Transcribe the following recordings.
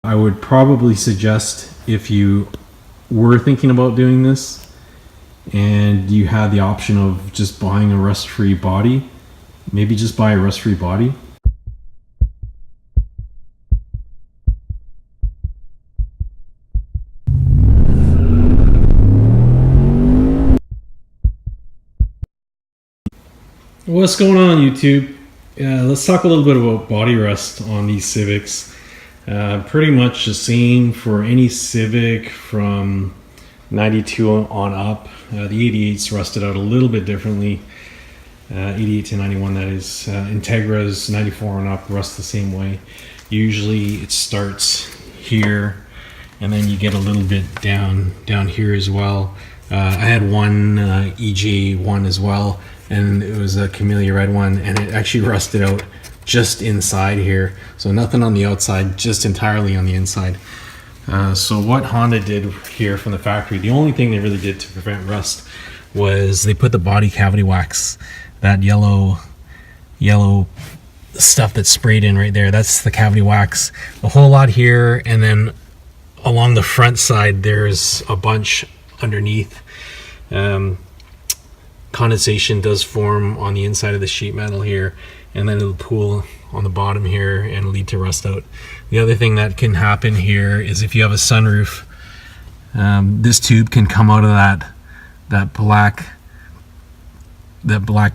I would probably suggest, if you were thinking about doing this and you had the option of just buying a rust-free body, maybe just buy a rust-free body. What's going on, YouTube? Let's talk a little bit about body rust on these Civics. Pretty much the same for any Civic from 92 on up. The 88's rusted out a little bit differently. 88 to 91, that is. Integra's 94 and up rust the same way. Usually it starts here and then you get a little bit down here as well. I had one EJ1 as well, and it was a Camellia red one, and it actually rusted out just inside here. So nothing on the outside, just entirely on the inside. So what Honda did here from the factory, the only thing they really did to prevent rust was they put the body cavity wax, that yellow stuff that's sprayed in right there. That's the cavity wax. A whole lot here, and then along the front side there's a bunch underneath. Condensation does form on the inside of the sheet metal here, and then it'll pool on the bottom here and lead to rust out. The other thing that can happen here is if you have a sunroof, this tube can come out of that black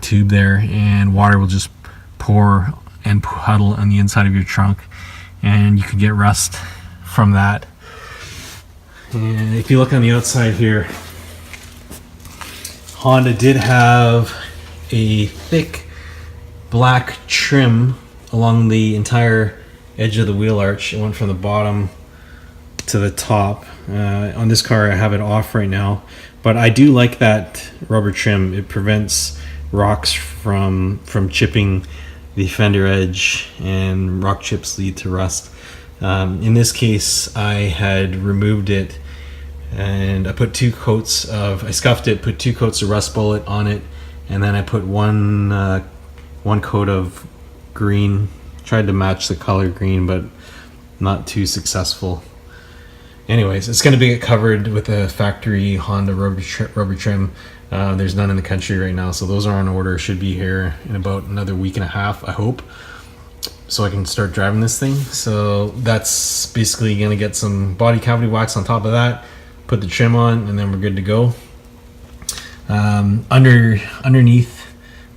tube there, and water will just pour and puddle on the inside of your trunk, and you can get rust from that. And if you look on the outside here, Honda did have a thick black trim along the entire edge of the wheel arch. It went from the bottom to the top. On this car I have it off right now, but I do like that rubber trim. It prevents rocks from chipping the fender edge, and rock chips lead to rust. In this case I had removed it, and I put I scuffed it, put 2 coats of rust bullet on it, and then I put one coat of green. Tried to match the color green, but not too successful. Anyways, it's going to be covered with a factory Honda rubber trim. There's none in the country right now, so those are on order. Should be here in about another week and a half, I hope, so I can start driving this thing. So that's basically going to get some body cavity wax on top of that, put the trim on, and then we're good to go. Underneath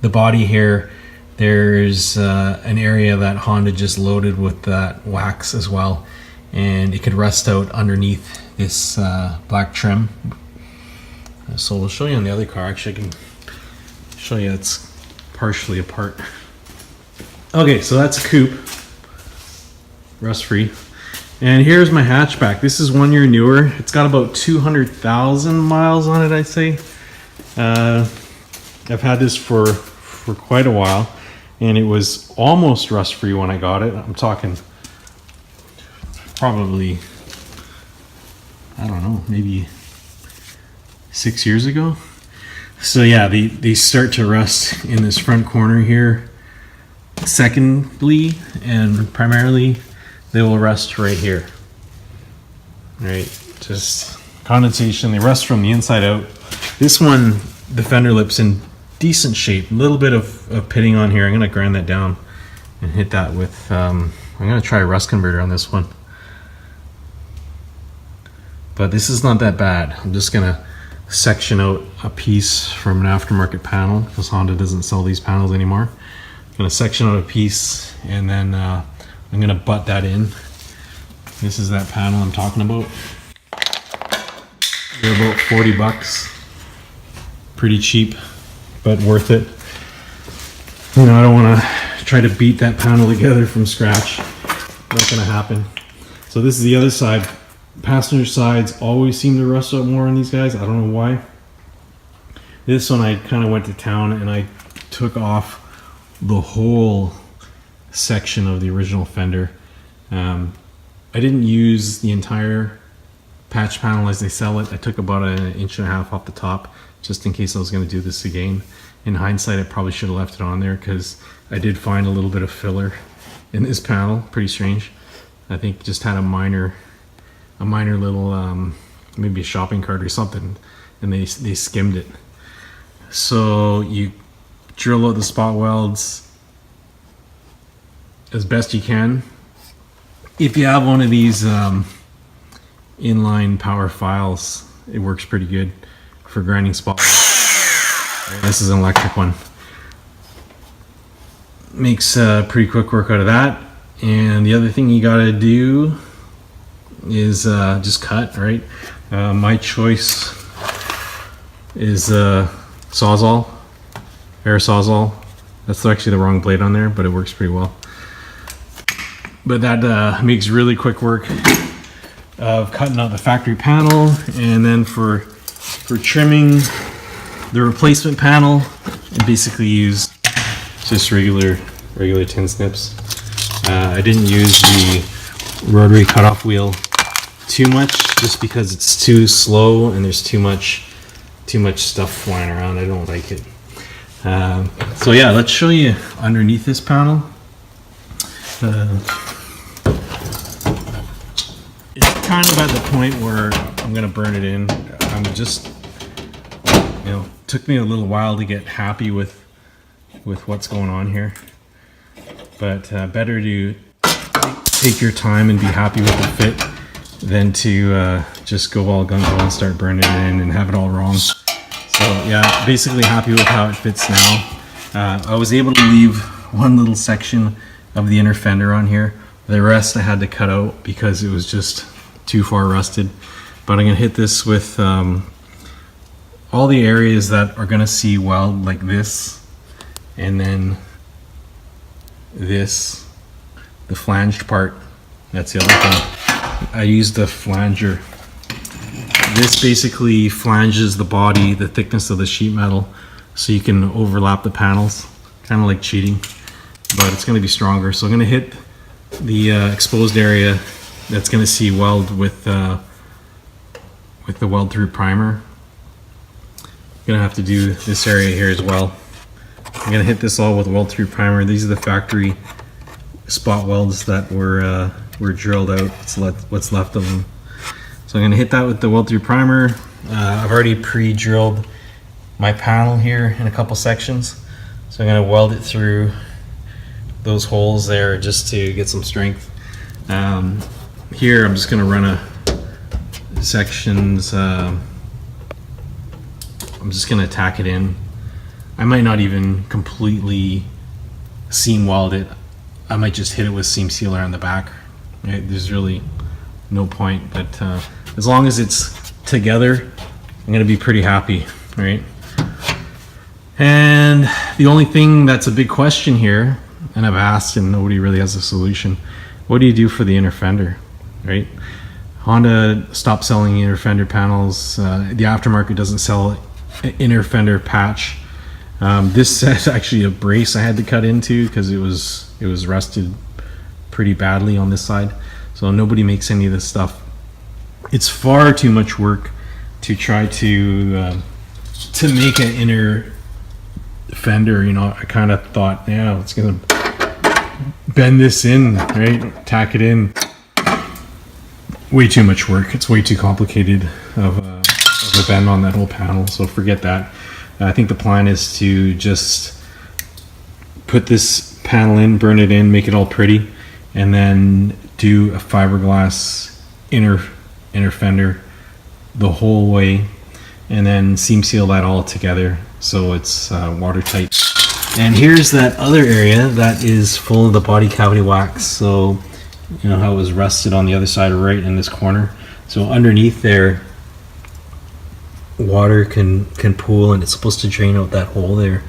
the body here, there's an area that Honda just loaded with that wax as well, and it could rust out underneath this black trim. So we'll show you on the other car. Actually, I can show you it's partially apart. Okay, so that's a coupe, rust free. And here's my hatchback. This is 1 year newer. It's got about 200,000 miles on it, I'd say. I've had this for quite a while, and it was almost rust-free when I got it. I'm talking probably, I don't know, maybe 6 years ago. So yeah, they start to rust in this front corner here. Secondly, and primarily, they will rust right here. Right, just condensation. They rust from the inside out. This one, the fender lip's in decent shape. A little bit of pitting on here. I'm gonna grind that down and hit that with, I'm gonna try a rust converter on this one. But this is not that bad. I'm just gonna section out a piece from an aftermarket panel, because Honda doesn't sell these panels anymore. I'm gonna section out a piece, and then I'm gonna butt that in. This is that panel I'm talking about. They're about 40 bucks. Pretty cheap, but worth it. You know, I don't wanna try to beat that panel together from scratch. Not gonna happen. So this is the other side. Passenger sides always seem to rust out more on these guys. I don't know why. This one I kind of went to town and I took off the whole section of the original fender. I didn't use the entire patch panel as they sell it. I took about 1.5 inches off the top, just in case I was going to do this again. In hindsight, I probably should have left it on there, because I did find a little bit of filler in this panel. Pretty strange. I think just had a minor little maybe a shopping cart or something, and they skimmed it. So you drill out the spot welds as best you can. If you have one of these inline power files, it works pretty good for grinding spot welds. This is an electric one. Makes pretty quick work out of that. And the other thing you gotta do is just cut, right? My choice is Sawzall, air Sawzall. That's actually the wrong blade on there, but it works pretty well. But that makes really quick work of cutting out the factory panel. And then for trimming the replacement panel, I basically use just regular tin snips. I didn't use the rotary cutoff wheel too much, just because it's too slow and there's too much stuff flying around. I don't like it. So yeah, let's show you underneath this panel. It's kind of at the point where I'm gonna burn it in. I'm just, took me a little while to get happy with what's going on here, but better to take your time and be happy with the fit than to just go all gung-ho and start burning it in and have it all wrong. So yeah, basically happy with how it fits now. I was able to leave one little section of the inner fender on here. The rest I had to cut out because it was just too far rusted. But I'm gonna hit this with all the areas that are gonna see weld, like this, and then this, the flanged part. That's the other thing. I used the flanger. This basically flanges the body, the thickness of the sheet metal, so you can overlap the panels, kind of like cheating, but it's going to be stronger. So I'm going to hit the exposed area that's going to see weld with the weld through primer. I'm going to have to do this area here as well. I'm going to hit this all with weld through primer. These are the factory spot welds that were drilled out. It's what's left of them. So I'm going to hit that with the weld through primer. I've already pre-drilled my panel here in a couple sections, so I'm going to weld it through those holes there just to get some strength. Here I'm just going to run a sections. I'm just going to tack it in. I might not even completely seam weld it. I might just hit it with seam sealer on the back. Right? There's really no point, but as long as it's together, I'm gonna be pretty happy, right? And the only thing that's a big question here, and I've asked and nobody really has a solution, what do you do for the inner fender, right? Honda stopped selling inner fender panels. The aftermarket doesn't sell an inner fender patch. This is actually a brace I had to cut into because it was rusted pretty badly on this side. So nobody makes any of this stuff. It's far too much work to try to make an inner fender. I kind of thought, yeah, it's gonna bend this in, right? Tack it in. Way too much work. It's way too complicated of a bend on that whole panel. So forget that. I think the plan is to just put this panel in, burn it in, make it all pretty, and then do a fiberglass inner fender the whole way, and then seam seal that all together so it's watertight. And here's that other area that is full of the body cavity wax. So how it was rusted on the other side, right in this corner. So underneath there, water can pool, and it's supposed to drain out that hole there.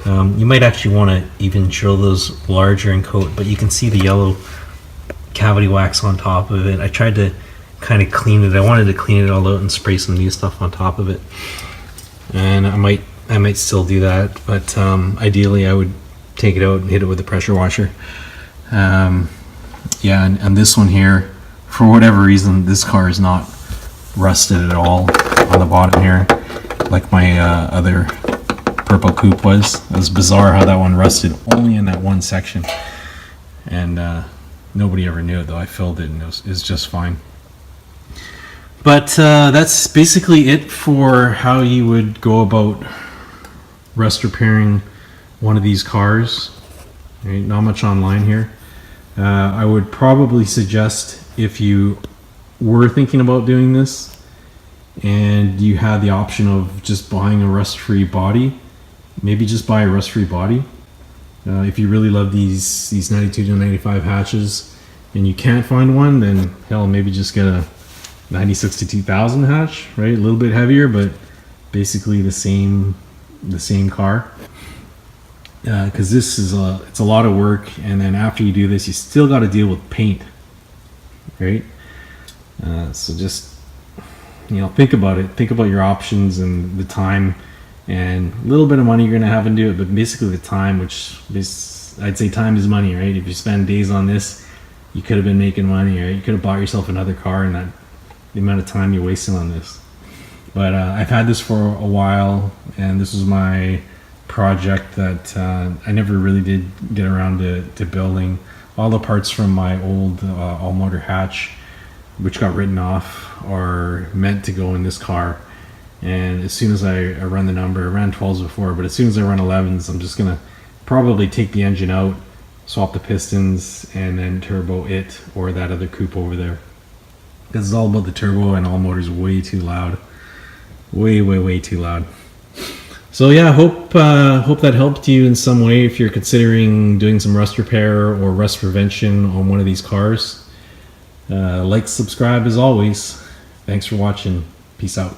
You might actually want to even drill those larger and coat, but you can see the yellow cavity wax on top of it. I tried to kind of clean it. I wanted to clean it all out and spray some new stuff on top of it, and I might still do that, but ideally I would take it out and hit it with a pressure washer. Yeah, and this one here, for whatever reason, this car is not rusted at all on the bottom here like my other purple coupe was. It was bizarre how that one rusted only in that one section, and Nobody ever knew it though. I filled it and it was just fine. But that's basically it for how you would go about rust repairing one of these cars. Right? Not much online here. I would probably suggest, if you were thinking about doing this and you had the option of just buying a rust-free body, maybe just buy a rust-free body. If you really love these 92 to 95 hatches and you can't find one, then hell, maybe just get a 96 to 2000 hatch, right? A little bit heavier, but basically the same car. Because this is it's a lot of work, and then after you do this, you still got to deal with paint, right? So just, you know, think about it. Think about your options and the time, and a little bit of money you're gonna have into it, but basically the time, which is, I'd say time is money, right? If you spend days on this, you could have been making money, right? You could have bought yourself another car, and that the amount of time you're wasting on this. But I've had this for a while, and this was my project that I never really did get around to building. All the parts from my old all-motor hatch, which got written off, are meant to go in this car. And as soon as I run the number, I ran 12s before, but as soon as I run 11s, I'm just gonna probably take the engine out, swap the pistons, and then turbo it or that other coupe over there. Because it's all about the turbo, and all motors way too loud. Way too loud. So yeah, hope that helped you in some way if you're considering doing some rust repair or rust prevention on one of these cars. Like, subscribe as always. Thanks for watching. Peace out.